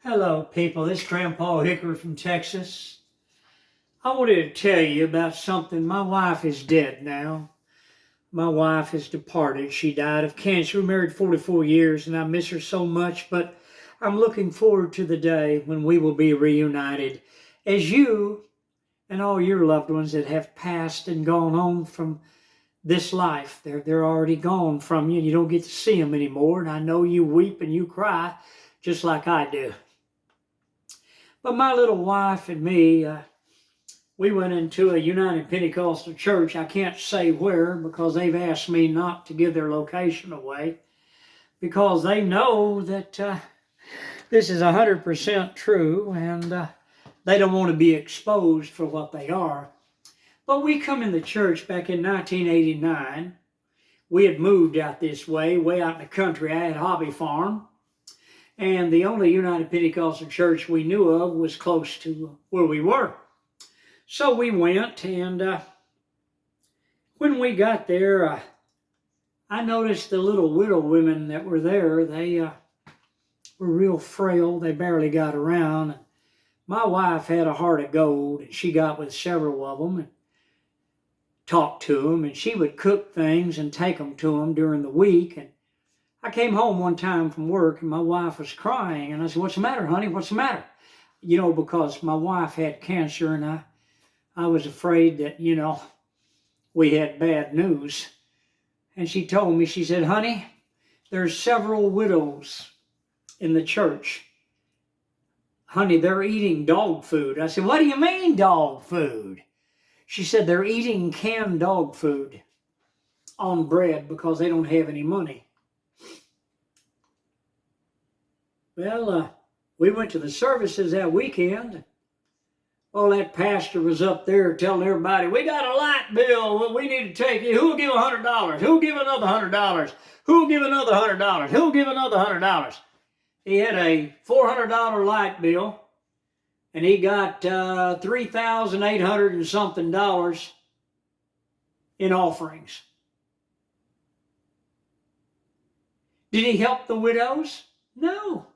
Hello, people. This is Grandpa Hickory from Texas. I wanted to tell you about something. My wife is dead now. My wife has departed. She died of cancer. We were married 44 years, and I miss her so much, but I'm looking forward to the day when we will be reunited. As you and all your loved ones that have passed and gone on from this life, they're already gone from you, and you don't get to see them anymore, and I know you weep and you cry just like I do. But my little wife and me, we went into a United Pentecostal church. I can't say where because they've asked me not to give their location away because they know that this is 100% true and they don't want to be exposed for what they are. But we come in the church back in 1989. We had moved out this way out in the country. I had a hobby farm. And the only United Pentecostal church we knew of was close to where we were. So we went, and when we got there, I noticed the little widow women that were there. They were real frail. They barely got around. My wife had a heart of gold, and she got with several of them and talked to them, and she would cook things and take them to them during the week. And I came home one time from work and my wife was crying, and I said, "What's the matter, honey? What's the matter?" You know, because my wife had cancer and I was afraid that, we had bad news. And she told me, she said, "Honey, there's several widows in the church. Honey, they're eating dog food." I said, "What do you mean dog food?" She said, "They're eating canned dog food on bread because they don't have any money." Well, we went to the services that weekend. Well, that pastor was up there telling everybody, "We got a light bill. We need to take it. Who'll give $100? Who'll give another $100? Who'll give another $100? Who'll give another $100? He had a $400 light bill, and he got $3,800 and something in offerings. Did he help the widows? No.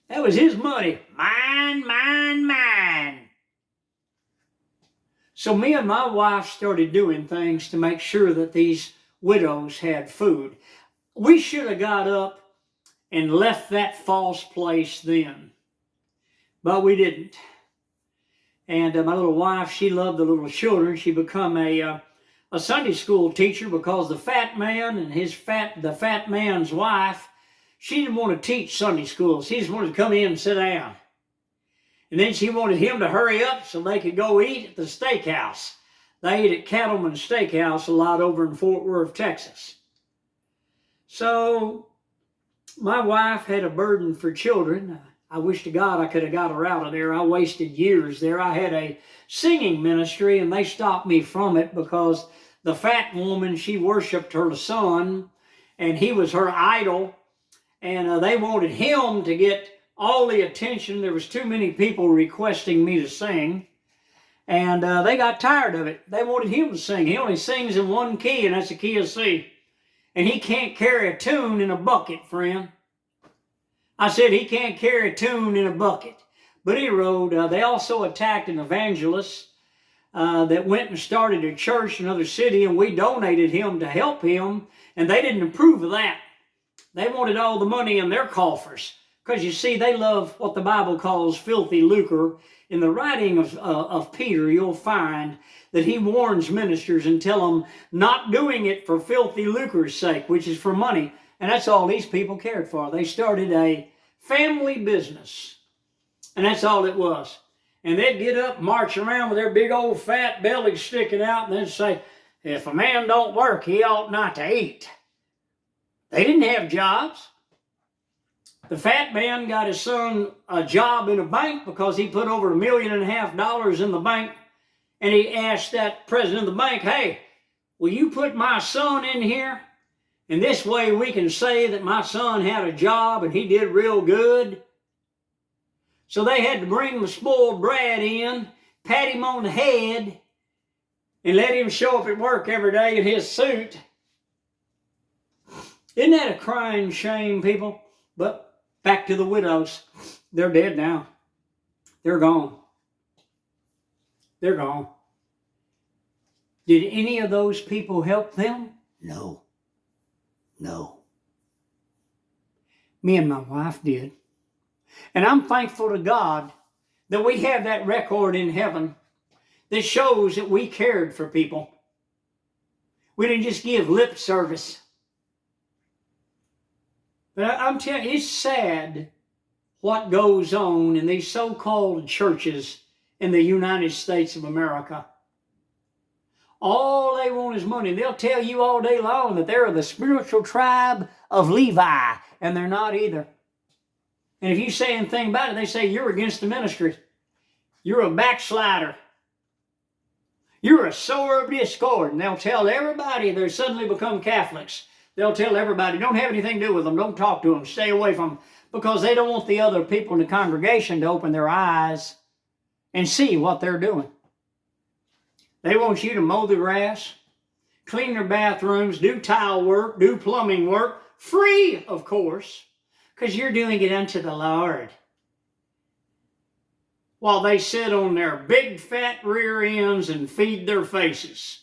That was his money. Mine, mine, mine. So me and my wife started doing things to make sure that these widows had food. We should have got up and left that false place then, but we didn't. And my little wife, she loved the little children. She became a Sunday school teacher because the fat man and the fat man's wife, she didn't want to teach Sunday school. She just wanted to come in and sit down. And then she wanted him to hurry up so they could go eat at the steakhouse. They ate at Cattleman's Steakhouse a lot over in Fort Worth, Texas. So my wife had a burden for children. I wish to God I could have got her out of there. I wasted years there. I had a singing ministry, and they stopped me from it because the fat woman, she worshiped her son, and he was her idol. And they wanted him to get all the attention. There was too many people requesting me to sing. And they got tired of it. They wanted him to sing. He only sings in one key, and that's the key of C. And he can't carry a tune in a bucket, friend. I said he can't carry a tune in a bucket. But he wrote, they also attacked an evangelist that went and started a church in another city, and we donated him to help him. And they didn't approve of that. They wanted all the money in their coffers because, you see, they love what the Bible calls filthy lucre. In the writing of Peter, you'll find that he warns ministers and tell them not doing it for filthy lucre's sake, which is for money. And that's all these people cared for. They started a family business, and that's all it was. And they'd get up, march around with their big old fat bellies sticking out, and they'd say, "If a man don't work, he ought not to eat." They didn't have jobs. The fat man got his son a job in a bank because he put over $1.5 million in the bank. And he asked that president of the bank, "Hey, will you put my son in here? And this way we can say that my son had a job and he did real good." So they had to bring the spoiled brat in, pat him on the head, and let him show up at work every day in his suit. Isn't that a crying shame, people? But back to the widows. They're dead now. They're gone. They're gone. Did any of those people help them? No. No. Me and my wife did. And I'm thankful to God that we have that record in heaven that shows that we cared for people. We didn't just give lip service. But I'm telling you, it's sad what goes on in these so-called churches in the United States of America. All they want is money. They'll tell you all day long that they're the spiritual tribe of Levi, and they're not either. And if you say anything about it, they say you're against the ministry. You're a backslider. You're a sower of discord. And they'll tell everybody they suddenly become Catholics. They'll tell everybody, don't have anything to do with them. Don't talk to them. Stay away from them. Because they don't want the other people in the congregation to open their eyes and see what they're doing. They want you to mow the grass, clean their bathrooms, do tile work, do plumbing work, free, of course, because you're doing it unto the Lord. While they sit on their big fat rear ends and feed their faces.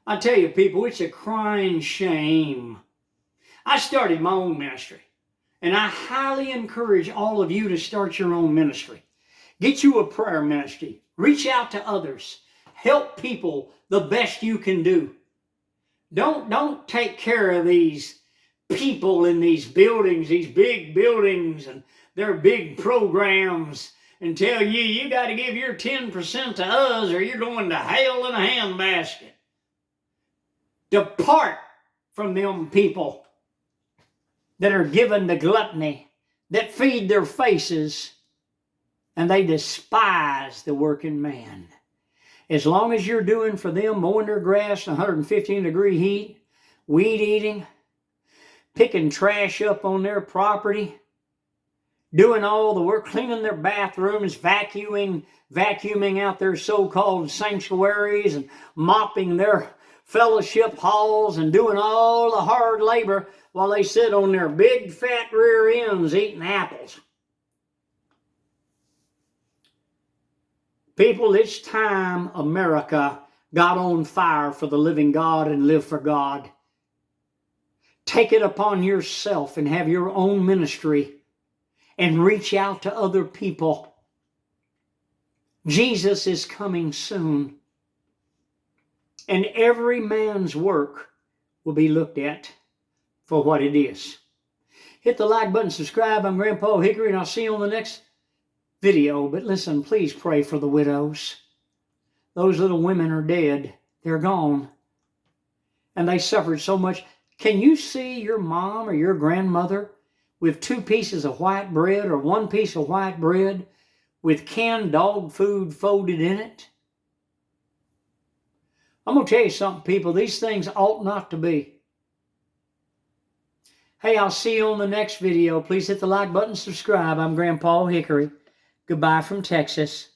I tell you, people, it's a crying shame. I started my own ministry, and I highly encourage all of you to start your own ministry. Get you a prayer ministry. Reach out to others. Help people the best you can do. Don't take care of these people in these buildings, these big buildings and their big programs, and tell you got to give your 10% to us or you're going to hell in a handbasket. Depart from them people that are given to gluttony, that feed their faces, and they despise the working man. As long as you're doing for them, mowing their grass in 115-degree heat, weed eating, picking trash up on their property, doing all the work, cleaning their bathrooms, vacuuming out their so-called sanctuaries, and mopping their fellowship halls, and doing all the hard labor while they sit on their big fat rear ends eating apples. People, it's time America got on fire for the living God and live for God. Take it upon yourself and have your own ministry and reach out to other people. Jesus is coming soon, and every man's work will be looked at for what it is. Hit the like button, subscribe. I'm Grandpa Hickory, and I'll see you on the next video. But listen, please pray for the widows. Those little women are dead. They're gone. And they suffered so much. Can you see your mom or your grandmother with 2 pieces of white bread or 1 piece of white bread with canned dog food folded in it? I'm going to tell you something, people. These things ought not to be. Hey, I'll see you on the next video. Please hit the like button, subscribe. I'm Grandpa Hickory. Goodbye from Texas.